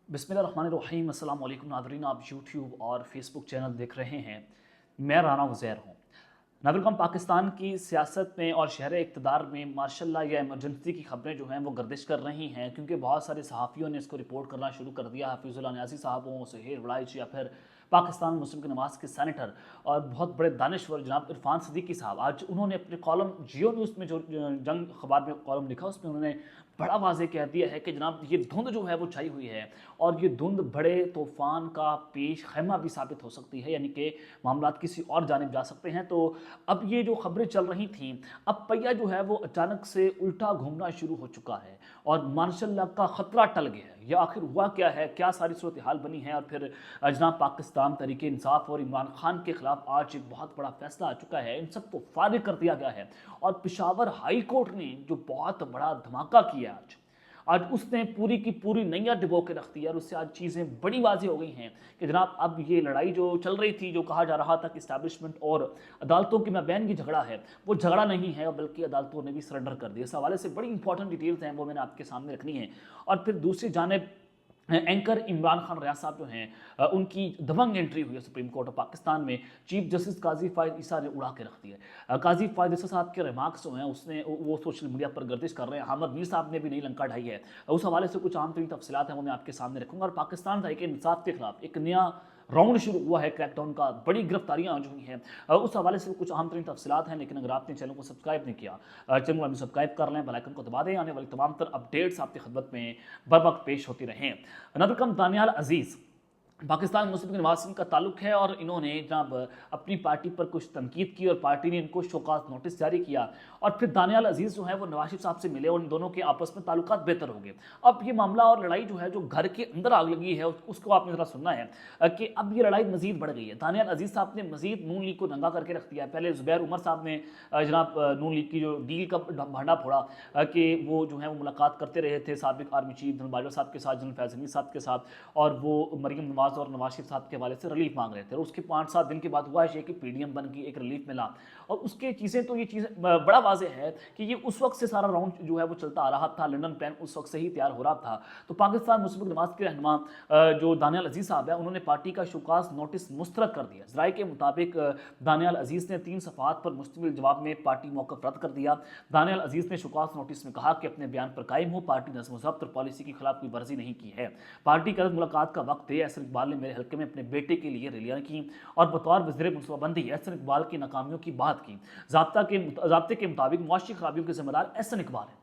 बिस्मिल्लाहिर्रहमानिर्रहीम। अस्सलाम वालेकुम नाज़रीन, आप यूट्यूब और फेसबुक चैनल देख रहे हैं। मैं राना उज़ैर हूँ। नाज़रीन, पाकिस्तान की सियासत में और शहर इक़्तिदार में मार्शल या इमरजेंसी की खबरें जो हैं वो गर्दिश कर रही हैं, क्योंकि बहुत सारे सहाफ़ियों ने इसको रिपोर्ट करना शुरू कर दिया। हफीज़ुल्लाह न्याज़ी साहब हों, सुहेल वड़ाइच, या फिर पाकिस्तान मुस्लिम लीग नवाज़ के सेनेटर और बहुत बड़े दानिश्वर जनाब इरफान सिद्दीकी साहब, आज उन्होंने अपने कॉलम जियो न्यूज़ में जो जंग अखबार में कॉलम लिखा, उसमें उन्होंने बड़ा वाज़ेह कह दिया है कि जनाब ये धुंध जो है वो छाई हुई है और ये धुंध बड़े तूफ़ान का पेश खैमा भी साबित हो सकती है, यानी कि मामलात किसी और जानिब जा सकते हैं। तो अब ये जो खबरें चल रही थीं, अब पहिया जो है वो अचानक से उल्टा घूमना शुरू हो चुका है और मार्शल लॉ का ख़तरा टल गया है। या आखिर हुआ क्या है, क्या सारी सूरत हाल बनी है, और फिर जनाब पाकिस्तान तहरीक इंसाफ और इमरान खान के खिलाफ आज एक बहुत बड़ा फैसला आ चुका है। इन सबको फारिग कर दिया गया है और पेशावर हाई कोर्ट ने जो बहुत बड़ा धमाका किया आज आज उसने पूरी की पूरी नैया डिबो के रख दी और उससे आज चीज़ें बड़ी वाज़ेह हो गई हैं कि जनाब अब ये लड़ाई जो चल रही थी, जो कहा जा रहा था कि इस्टेब्लिशमेंट और अदालतों की माबैन की झगड़ा है, वो झगड़ा नहीं है, बल्कि अदालतों ने भी सरेंडर कर दिया। इस हवाले से बड़ी इंपॉर्टेंट डिटेल्स हैं, वो मैंने आपके सामने रखनी है। और फिर दूसरी जानिब एंकर इमरान खान रियाज साहब जो हैं, उनकी दबंग एंट्री हुई है सुप्रीम कोर्ट ऑफ पाकिस्तान में। चीफ जस्टिस काजी फायद ईसा ने उड़ा के रख दिया। काजी फायद ईसा साहब के रिमार्क्स जो हैं उसने वो सोशल मीडिया पर गर्दिश कर रहे हैं। हामिद मीर साहब ने भी नई लंका ढाई है। उस हवाले से कुछ आम तरीन तफसीलात हैं, वो मैं आपके सामने रखूँगा। और पाकिस्तान तहरीक इंसाफ के खिलाफ एक नया राउंड शुरू हुआ है क्रैकडाउन का, बड़ी गिरफ्तारियां आज हुई हैं। उस हवाले से कुछ अहम तरीन तफसीलात हैं, लेकिन अगर आपने चैनल को सब्सक्राइब नहीं किया, चैनल को अभी सब्सक्राइब कर लें, बेल आइकन को दबा दें, आने वाली तमाम तर अपडेट्स आपकी खिदमत में बर वक्त पेश होती रहें। नदरकम दानियाल अजीज़ पाकिस्तान मुस्लिम लीग नवाज़ का ताल्लुक है और इन्होंने जनाब अपनी पार्टी पर कुछ तनकीद की और पार्टी ने इनको शोकाज नोटिस जारी किया और फिर दानियाल अजीज़ जो है वो नवाज शरीफ साहब से मिले और इन दोनों के आपस में ताल्लुकात बेहतर हो गए। अब ये मामला और लड़ाई जो है, जो घर के अंदर आग लगी है, उसको आपने ज़रा सुनना है कि अब ये लड़ाई मजीद बढ़ गई है। दानियाल अजीज़ साहब ने मजीद नून लीग को दंगा करके रख दिया है। पहले ज़ुबैर उमर साहब ने जनाब नून लीग की जो डील का भांडा फोड़ा कि वो जो है वो मुलाकात करते रहे थे साबिक आर्मी चीफ जनरल बाजवा साहब के साथ, जनरल फैज़ हमीद साहब के साथ, और वो मरीम नवाज़ और नवाज शरीफ साहब के हवाले से रिलीफ मांग रहे थे। और उसके 5-7 दिन के बाद हुआ है कि पीडीएम बन गई, एक रिलीफ मिला और उसके चीज़ें तो ये चीज़ें बड़ा वाज़ेह है कि ये उस वक्त से सारा राउंड जो है वो चलता आ रहा था। लंदन प्लान उस वक्त से ही तैयार हो रहा था। तो पाकिस्तान मुस्लिम लीग नवाज़ के रहनुमा जो दानियाल अजीज़ साहब है, उन्होंने पार्टी का शोकाज नोटिस मुस्तरद कर दिया। ज़राए के मुताबिक दानियाल अजीज़ ने 3 सफ़हात पर मुश्तमिल जवाब में पार्टी मौक़िफ़ रद्द कर दिया। दानियाल अजीज़ ने शोकाज नोटिस में कहा कि अपने बयान पर कायम हो, पार्टी नज़्म व ज़ब्त और पॉलिसी के खिलाफ कोई वर्जी नहीं की है। पार्टी का मुलाकात का वक्त है। एहसन इकबाल ने मेरे हल्के में अपने बेटे के लिए रैलियाँ की और बतौर वज़ीर मनसूबाबंदी एहसन इकबाल की नाकामियों की बात की। ज़ाब्ते के मुताबिक मुआशी खराबियों के जिम्मेदार एहसन इकबाल है।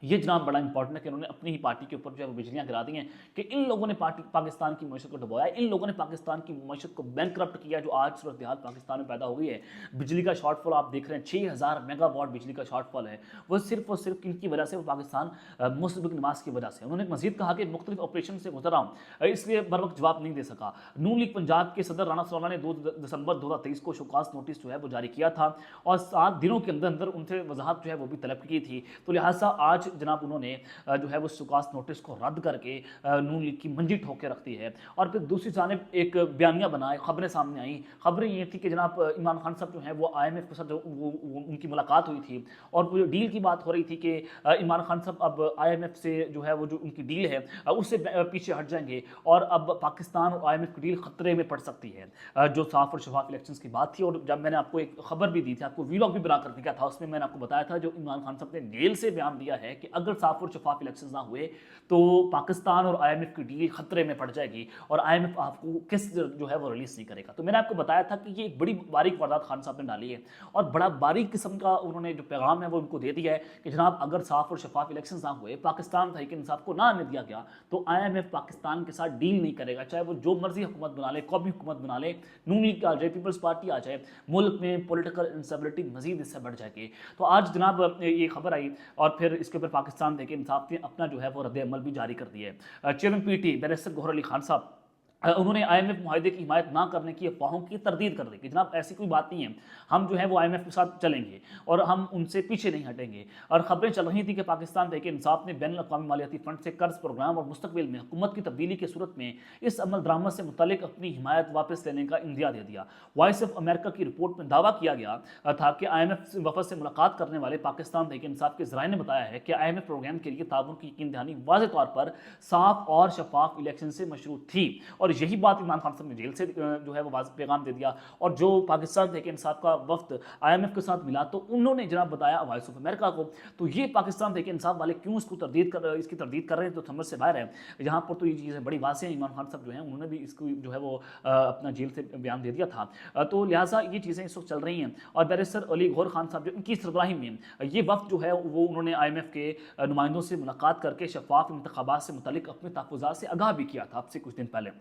ये जनाब बड़ा इंपॉर्टेंट है कि उन्होंने अपनी ही पार्टी के ऊपर जो है वो बिजलियाँ गिरा दी हैं कि इन लोगों ने पाकिस्तान की मईशत को डुबोया, इन लोगों ने पाकिस्तान की मईशत को बैंकरप्ट किया। जो आज सूरत हाल पाकिस्तान में पैदा हो गई है, बिजली का शॉर्टफॉल आप देख रहे हैं, 6000 मेगावाट बिजली का शॉर्टफॉल है, वो सिर्फ और सिर्फ किनकी वजह से, वो पाकिस्तान मुस्लिम लीग नवाज़ की वजह से। उन्होंने मजीद कहा कि मुख्तलिफ ऑपरेशन से गुजरा हूँ, इसलिए बर वक्त जवाब नहीं दे सका। नून लीग पंजाब के सदर राना सौलाना ने 2 दिसंबर 2023 को शोकास नोटिस जो है वो जारी किया था और 7 दिनों के अंदर अंदर उनसे वजाहत जो है वो भी तलब की थी। तो लिहाजा आज जनाब उन्होंने जो है वो सुकास नोटिस को रद्द करके नून लीग की मंजी ठोक के रखती है। और फिर दूसरी जानिब एक बयानिया बनाए, खबरें सामने आई। खबरें ये थी कि जनाब इमरान खान साहब जो हैं वो IMF के साथ जो उनकी मुलाकात हुई थी और वो डील की बात हो रही थी कि इमरान खान साहब अब IMF से जो है वो जो उनकी डील है उससे पीछे हट जाएंगे और अब पाकिस्तान और IMF की डील खतरे में पड़ सकती है। जो साफ और शफाफ इलेक्शंस की बात थी, और जब मैंने आपको एक खबर भी दी थी, आपको वीलॉग भी बना कर दिया था, उसमें मैंने आपको बताया था जो इमरान खान साहब ने जेल से बयान दिया है कि अगर साफ और शफाफ इलेक्शंस ना हुए तो पाकिस्तान और IMF की डील खतरे में पड़ जाएगी और IMF आपको किस जो है वो रिलीज नहीं करेगा। तो मैंने आपको बताया था कि ये एक बड़ी बारीक वारदात खान साहब ने डाली है और बड़ा बारीक किस्म का उन्होंने जो पैगाम है वो उनको दे दिया है कि जनाब अगर साफ और शफाफ इलेक्शंस ना हुए, पाकिस्तान तहरीक इंसाफ को ना आने दिया गया, तो IMF पाकिस्तान के साथ डील नहीं करेगा, चाहे वो जो मर्जी हुकूमत बना ले, कौमी हुकूमत बना ले, नून लीग आ जाए, पीपल्स पार्टी आ जाए, मुल्क में पॉलिटिकल इंस्टेबिलिटी मजीद इससे बढ़ जाएगी। तो आज जनाब ये खबर आई और फिर इसके ऊपर पाकिस्तान तहरीक इंसाफ ने अपना जो है वो रद्द अमल भी जारी कर दिया है। Chairman PT barrister Gohar Ali Khan sahab उन्होंने आईएमएफ मुआहदे की हिमायत ना करने की अफवाहों की तरदीद कर दी कि जनाब ऐसी कोई बात नहीं है, हम जो है वो आईएमएफ के साथ चलेंगे और हम उनसे पीछे नहीं हटेंगे। और खबरें चल रही थी कि पाकिस्तान तहरीक इंसाफ ने बैनुल अक़वामी मालियाती फ़ंड से कर्ज प्रोग्राम और मुस्तकबिल में हुकूमत की तब्दीली की सूरत में इस अमल दरामद से मुतल्लिक अपनी हिमायत वापस लेने का इंदिया दे दिया। वॉइस ऑफ अमेरिका की रिपोर्ट में दावा किया गया था कि आईएमएफ वफद से मुलाकात करने वाले पाकिस्तान तहरीक इंसाफ के ज़राए ने बताया है कि आईएमएफ प्रोग्राम के लिए ताउन की यकीन दहानी वाज़ेह तौर पर साफ और शफाफ इलेक्शन से मशरूत थी। और यही बात इमरान खान साहब ने जेल से जो है वो वाज़ेह पैगाम दे दिया। और जो पाकिस्तान तहरीक इंसाफ का वफ्द आईएमएफ के साथ मिला तो उन्होंने जनाब बताया वॉइस ऑफ अमेरिका को, तो ये पाकिस्तान तहरीक इंसाफ वाले क्यों इसकी तरदीद कर रहे हैं तो समझ से बाहर है। यहाँ पर तो ये चीज़ें बड़ी वाज़ेह हैं, इमरान खान साहब जो हैं उन्होंने भी इसको जो है वो अपना जेल से बयान दे दिया था। तो लिहाजा ये चीज़ें इस वक्त चल रही हैं। और बैरिस्टर अली गौहर खान साहब जो इनकी सरबराही में ये वफ्द जो है वो उन्होंने आईएमएफ के नुमाइंदों से मुलाकात करके शफाफ इंतखाबात से मुतल्लिक अपने तहफ़्फ़ुज़ात से आगाह भी किया था आपसे कुछ दिन पहले।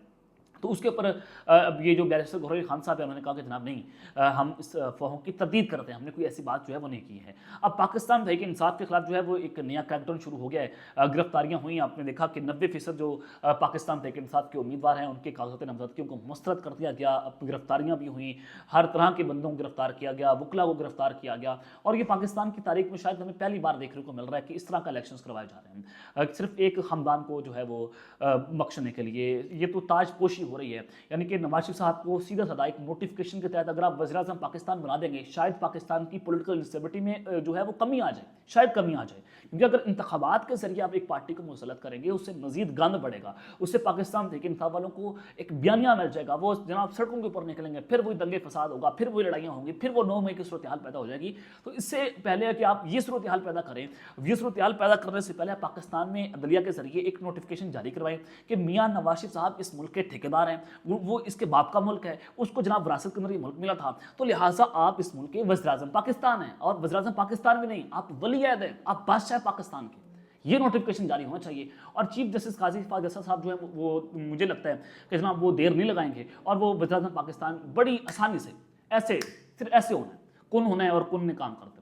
तो उसके ऊपर अब ये जो बैरिस्टर गौहर खान साहब है उन्होंने कहा कि जनाब नहीं, हम इस अफवाहों की तरदीद करते हैं, हमने कोई ऐसी बात जो है वो नहीं की है। अब पाकिस्तान तहरीक इंसाफ के खिलाफ जो है वो एक नया क्रैकडाउन शुरू हो गया है। गिरफ्तारियां हुई, आपने देखा कि 90% जो पाकिस्तान तहरीक इंसाफ के उम्मीदवार हैं उनके कागजात नामजदगियों को मुस्तरद कर दिया गया। अब गिरफ्तारियां भी हुई, हर तरह के बंदों को गिरफ्तार किया गया, वकला को गिरफ्तार किया गया। और ये पाकिस्तान की तारीख में शायद हमें पहली बार देखने को मिल रहा है कि इस तरह का इलेक्शन करवाए जा रहे हैं सिर्फ एक खानदान को जो है वो बख्शने के लिए। ये तो ताजपोशी हो रही है, यानी कि नवाज शरीफ साहब को सीधा साधा एक नोटिफिकेशन के तहत अगर आप वज़ीर-ए-आज़म पाकिस्तान बना देंगे, शायद पाकिस्तान की पॉलिटिकल इंस्टेबिलिटी में जो है वो कमी आ जाए, शायद कमी आ जाए। क्योंकि अगर इंतखाबात के जरिए आप एक पार्टी को मुसल्लत करेंगे उससे मजीद गंद बढ़ेगा, उससे पाकिस्तान तहरीक इंसाफ वालों को एक बयानिया मिल जाएगा, वो जनाब सड़कों के ऊपर निकलेंगे, फिर वही दंगे फसाद होगा, फिर वही लड़ाइयाँ होंगी, फिर वो 9 मई की सूरत हाल पैदा हो जाएगी। तो इससे पहले कि आप ये सूरत हाल पैदा करें, ये सूरत हाल पैदा करने से पहले आप पाकिस्तान में अदलिया के जरिए एक नोटिफिकेशन जारी करवाएं कि मियाँ नवाज शरीफ साहब इस मुल्क के ठेकेदार हैं, वो इसके बाप का मुल्क है, उसको जनाब विरासत के अंदर ये मुल्क मिला था, तो लिहाजा आप इस मुल्क के वज़ीर-ए-आज़म पाकिस्तान हैं। और वज़ीर-ए-आज़म पाकिस्तान में नहीं, आप वली-ए-अहद हैं, आप बादशाह पाकिस्तान के। ये नोटिफिकेशन जारी होना चाहिए। और चीफ जस्टिस काजी इफ़ाक़ जसा साहब जो है वो मुझे लगता है कि जनाब वो देर नहीं लगाएंगे और वो वज़ीर-ए-आज़म पाकिस्तान बड़ी आसानी से ऐसे सिर्फ ऐसे होना है, कुन होना है और कुन ने काम करते हैं।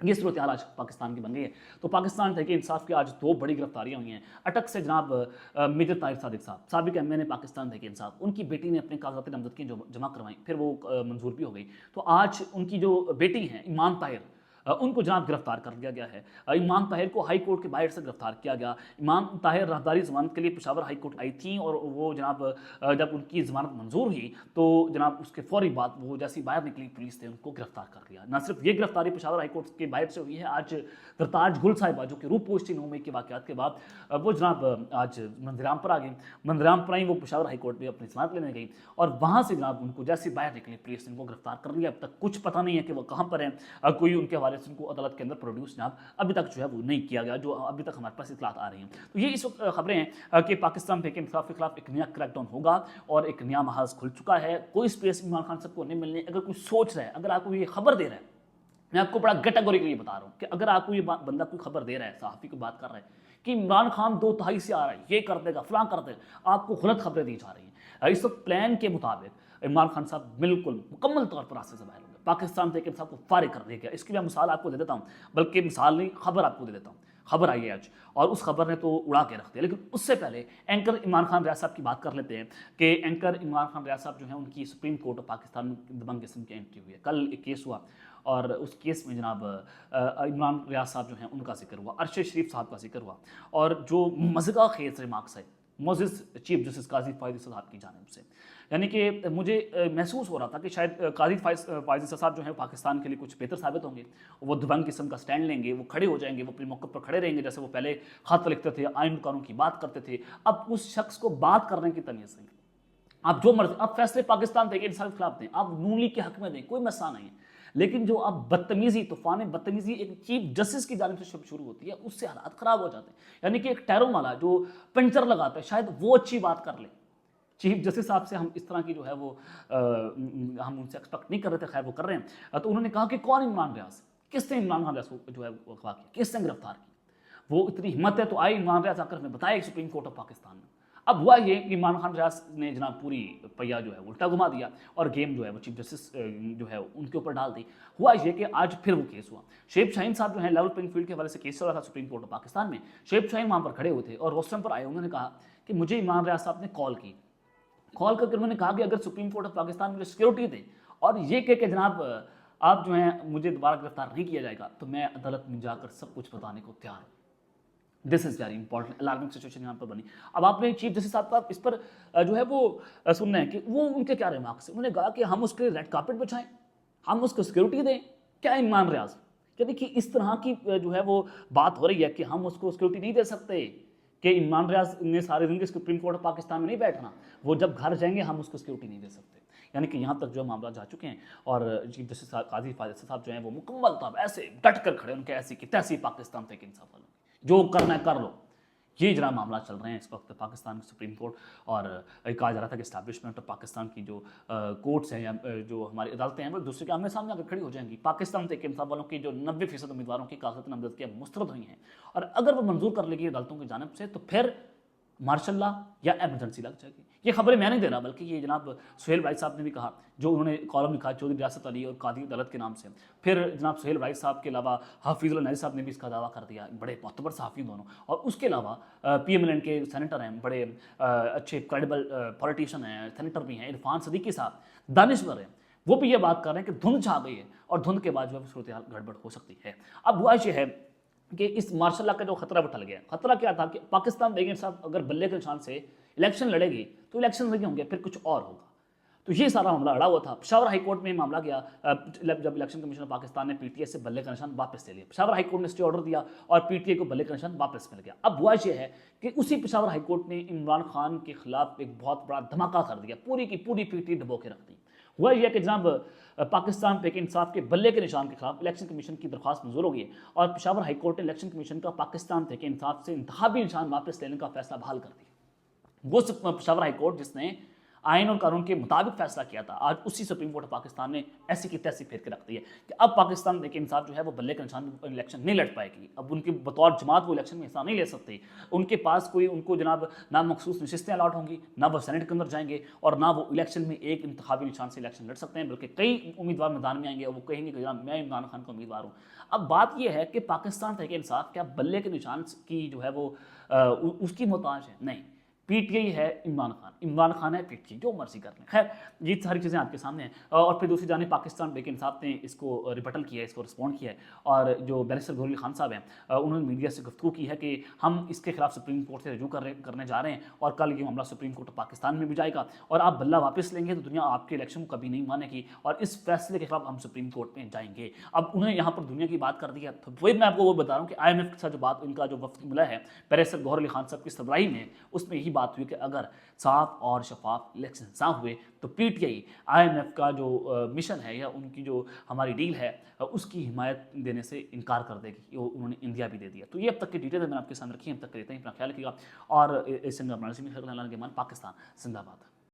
ये सूरत हाल आज पाकिस्तान की बन गई है। तो पाकिस्तान तहरीक इंसाफ की आज 2 बड़ी गिरफ्तारियां हुई हैं। अटक से जनाब मेजर ताहिर सादिक साहब साबिक एमएनए पाकिस्तान तहरीक इंसाफ, उनकी बेटी ने अपने कागजात नामजदगी जमा करवाई, फिर वो मंजूर भी हो गई। तो आज उनकी जो बेटी हैं ईमान ताहिर, उनको जनाब गिरफ्तार कर लिया गया है। इमाम ताहिर को हाई कोर्ट के बाहर से गिरफ्तार किया गया। इमाम ताहिर राहदारी ज़मानत के लिए पेशावर हाई कोर्ट आई थी और वो जनाब जब उनकी ज़मानत मंजूर हुई तो जनाब उसके फौरी बाद वो जैसी बाहर निकली पुलिस ने उनको गिरफ्तार कर लिया। न सिर्फ ये गिरफ्तारी पेशावर हाई कोर्ट के बाहर से हुई है, आज दरताज गुल साहिबा जो कि रूप पोस्टी 9 मई के वाक़यात के बाद वो जनाब आज मंदिराम पर आ गई। मंदिराम पर आई, वो पेशावर हाई कोर्ट में अपनी ज़मानत लेने गई और वहाँ से जनाब उनको जैसे बाहर निकली पुलिस ने उनको गिरफ्तार कर लिया। अब तक कुछ पता नहीं है कि वो कहाँ पर हैं। कोई उनके हवाले से उनको अदालत के अंदर प्रोड्यूस जनाब अभी तक जो है वो नहीं किया गया, जो अभी तक हमारे पास इतलात आ रही हैं। तो ये इस वक्त खबरें हैं कि पाकिस्तान तहरीक इंसाफ के खिलाफ एक नया क्रैकडाउन होगा और एक नया महाज खुल चुका है। कोई स्पेस इमरान खान साहब को नहीं मिलने। अगर कोई सोच रहा है, अगर आपको ये खबर दे रहा है, मैं आपको बड़ा कैटेगोरिकली बता रहा हूँ कि अगर आपको ये बंदा कोई खबर दे रहा है, सहाफ़ी को बात कर रहा है कि इमरान खान 2 तिहाई से आ रहा है, ये कर देगा, फलां कर देगा, आपको गलत खबरें दी जा रही हैं। इस वक्त प्लान के मुताबिक इमरान खान साहब बिल्कुल मुकम्मल तौर पर रास्ते से बाहर होंगे। पाकिस्तान तहरीक इंसाफ को फारिग कर दिया गया। इसकी मैं मिसाल आपको दे देता हूँ, बल्कि मिसाल नहीं, खबर आपको दे देता हूँ। खबर आई है आज और उस खबर ने तो उड़ा के रख दिया। लेकिन उससे पहले एंकर इमरान खान रियाज साहब की बात कर लेते हैं कि एंकर इमरान खान रियाज साहब जो है उनकी सुप्रीम कोर्ट ऑफ पाकिस्तान में दबंग किस्म की एंट्री हुई है। कल एक केस हुआ और उस केस में जनाब इमरान रियाज साहब जो हैं उनका जिक्र हुआ, अरशद शरीफ साहब का जिक्र हुआ और जो मज़गा खेज रिमार्क्स है मोजिस चीफ जस्टिस काजी फ़ाइज़ साहब की जानिब से, यानी कि मुझे महसूस हो रहा था कि शायद काजी फ़ाइज़ साहब जो है पाकिस्तान के लिए कुछ बेहतर साबित होंगे। वो दबंग किस्म का स्टैंड लेंगे, वो खड़े हो जाएंगे, वो अपने मौके पर खड़े रहेंगे, जैसे वो पहले खत लिखते थे, आइन कानून की बात करते थे। अब उस शख्स को बात करने की तमीज़ नहीं। आप जो मर्जी, आप फैसले पाकिस्तान तहरीक इंसाफ के खिलाफ दें, आप नून लीग के हक में दें, कोई मसला नहीं है। लेकिन जो अब बदतमीजी, तूफान बदतमीजी एक चीफ जस्टिस की जानिब से शुरू होती है, उससे हालात ख़राब हो जाते हैं। यानी कि एक टैरो वाला जो पंचर लगाता है, शायद वो अच्छी बात कर ले। चीफ जस्टिस साहब से हम इस तरह की जो है वो हम उनसे एक्सपेक्ट नहीं कर रहे थे, खैर वो कर रहे हैं। तो उन्होंने कहा कि कौन इमरान रियाज, किसने इमरान खान रियाज को जो है वो अगवा किया, किसने गिरफ्तार किया। वो इतनी हिम्मत है तो आई इमरान रियाज आकर हमें बताया सुप्रीम कोर्ट ऑफ पाकिस्तान में। अब हुआ ये कि इमरान खान रियाज ने जनाब पूरी पहिया जो है उल्टा घुमा दिया और गेम जो है वो चीफ जस्टिस जो है उनके ऊपर डाल दी। हुआ ये कि आज फिर वो केस हुआ। शेब शाहीन साहब जो है लेवल प्लेइंग फील्ड के हवाले से केस चल रहा था सुप्रीम कोर्ट ऑफ पाकिस्तान में। शेब शाहीन वहाँ पर खड़े हुए थे और रोस्टम पर आए, उन्होंने कहा कि मुझे इमरान रियाज साहब ने कॉल की कॉल करके उन्होंने कहा कि अगर सुप्रीम कोर्ट ऑफ पाकिस्तान मुझे सिक्योरिटी दे और ये कह के जनाब आप जो हैं मुझे दोबारा गिरफ्तार नहीं किया जाएगा तो मैं अदालत में जाकर सब कुछ बताने को तैयार हूँ। This is very important, alarming situation यहाँ पर बनी। अब आपने चीफ जस्टिस साहब का इस पर जो है वो सुनना है कि वो उनके क्या रिमार्क्स हैं। उन्होंने कहा कि हम उसके रेड कार्पेट बिछाएं, हम उसको सिक्योरिटी दें। क्या इमरान रियाज कि देखिए इस तरह की जो है वो बात हो रही है कि हम उसको सिक्योरिटी नहीं दे सकते, कि इमरान रियाज ने सारे दिन के सुप्रीम कोर्ट ऑफ पाकिस्तान में नहीं बैठना, वो जब घर जाएंगे हम उसको सिक्योरिटी नहीं दे सकते। यानी कि यहाँ तक जो मामला जा चुके हैं और चीफ जस्टिस काजी फायद साहब जो हैं वो मुकम्मल तौर ऐसे डट कर खड़े, उनके ऐसी की तैसी पाकिस्तान तक इंसाफ वालों जो करना है कर लो। ये जरा मामला चल रहे हैं इस वक्त पाकिस्तान की सुप्रीम कोर्ट और कहा जा रहा था कि इस्टेब्लिशमेंट ऑफ पाकिस्तान की जो कोर्ट्स हैं या जो हमारी अदालतें हैं वो एक दूसरे के आमने सामने आकर खड़ी हो जाएंगी। पाकिस्तान से इंसाफ वालों की जो 90% उम्मीदवारों की कागजात नामजदगियां मुस्तरद हुई हैं और अगर वो मंजूर कर लेगी अदालतों की जानिब से तो फिर मार्शल लॉ या एमरजेंसी लग जाएगी। ये खबरें मैं नहीं दे रहा बल्कि ये जनाब सुहेल राइस साहब ने भी कहा, जो उन्होंने कॉलम लिखा चौधरी रियासत अली और कादी अदालत के नाम से। फिर जनाब सुहेल राइस साहब के अलावा हाफिजुल नईर साहब ने भी इसका दावा कर दिया, बड़े मोतबर सहाफ़ी दोनों। और उसके अलावा PMLN के सेनेटर हैं, बड़े अच्छे क्रेडिबल पॉलिटिशियन हैं, सेनेटर भी हैं, इरफान सदीकी साहब दानिश्वर हैं, वो भी ये बात कर रहे हैं कि धुंध छा गई है और धुंध के बाद जो है सूरत हाल गड़बड़ हो सकती है। अब हुआ ये है कि इस मार्शल लॉ का जो खतरा उठल गया, खतरा क्या था कि पाकिस्तान देखिए साहब अगर बल्ले के निशान से इलेक्शन लड़ेगी तो इलेक्शन नहीं होंगे, फिर कुछ और होगा। तो ये सारा मामला अड़ा हुआ था। पेशावर हाई कोर्ट में मामला गया जब इलेक्शन कमीशन ऑफ पाकिस्तान ने PTI से बल्ले का निशान वापस ले लिया। पेशावर हाई कोर्ट ने स्टे ऑर्डर दिया और PTI को बल्ले का निशान वापस मिल गया। अब हुआ ये है कि उसी पेशावर हाई कोर्ट ने इमरान खान के खिलाफ एक बहुत बड़ा धमाका कर दिया, पूरी की पूरी PTI दबो के रख दी। हुआ यह कि जनाब पाकिस्तान तहरीक इंसाफ के बल्ले के निशान के खिलाफ इलेक्शन कमीशन की दरख्वास्त मंजूर हो गई और पेशावर हाई कोर्ट ने इलेक्शन कमीशन का पाकिस्तान तहरीक इंसाफ से इंतखाबी निशान वापस लेने का फैसला बहाल कर दिया। वो पेशावर हाई कोर्ट जिसने आइन और कानून के मुताबिक फैसला किया था, आज उसी सुप्रीम कोर्ट ऑफ पाकिस्तान ने ऐसी की तैसी फेर के रख दी है कि अब पाकिस्तान तहरीक इंसाफ जो है वो बल्ले के निशान इलेक्शन नहीं लड़ पाएगी। अब उनके बतौर जमात वो इलेक्शन में हिस्सा नहीं ले सकते। उनके पास कोई उनको जनाब ना मखसूस नशिस्तें अलॉट होंगी, ना वो सेनेट के अंदर जाएंगे और ना वो इलेक्शन में एक इंतखाबी निशान से इलेक्शन लड़ सकते हैं, बल्कि कई उम्मीदवार मैदान में आएंगे और वो कहेंगे कि जनाब मैं इमरान खान का उम्मीदवार हूँ। अब बात यह है कि पाकिस्तान तहरीक इंसाफ क्या बल्ले के निशान की जो है वो उसकी मोहताज है? नहीं, PTI है इमरान खान है PTI, जो मर्जी कर लें। खैर ये सारी चीज़ें आपके सामने हैं। और फिर दूसरी जानिब पाकिस्तान तहरीक इंसाफ ने इसको रिबटल किया है, इसको रिस्पॉन्ड किया है और जो बैरिस्टर गौहर अली खान साहब हैं उन्होंने मीडिया से गुफ्तगू की है कि हम इसके खिलाफ सुप्रीम कोर्ट से रजू करने जा रहे हैं और कल ये मामला सुप्रीम कोर्ट ऑफ पाकिस्तान में भी जाएगा और आप बल्ला वापस लेंगे तो दुनिया आपके इलेक्शन को कभी नहीं मानेगी और इस फैसले के खिलाफ हम सुप्रीम कोर्ट में जाएंगे। अब उन्होंने यहाँ पर दुनिया की बात कर दी है, तो वही मैं आपको वो बता रहा हूँ कि IMF के साथ जो बात इनका जो वफ्द मिला है बैरिस्टर गौहर अली खान साहब की सरबराही में, उसमें यही बात हुई कि अगर साफ और शफाफ इलेक्शन ना हुए तो PTI IMF का जो मिशन है या उनकी जो हमारी डील है उसकी हिमायत देने से इनकार कर देगी। उन्होंने इंडिया भी दे दिया। तो ये अब तक की डिटेल मैंने आपके सामने रखी है, अब तक के लिए अपना ख्याल रखिएगा और इस पाकिस्तान जिंदाबाद।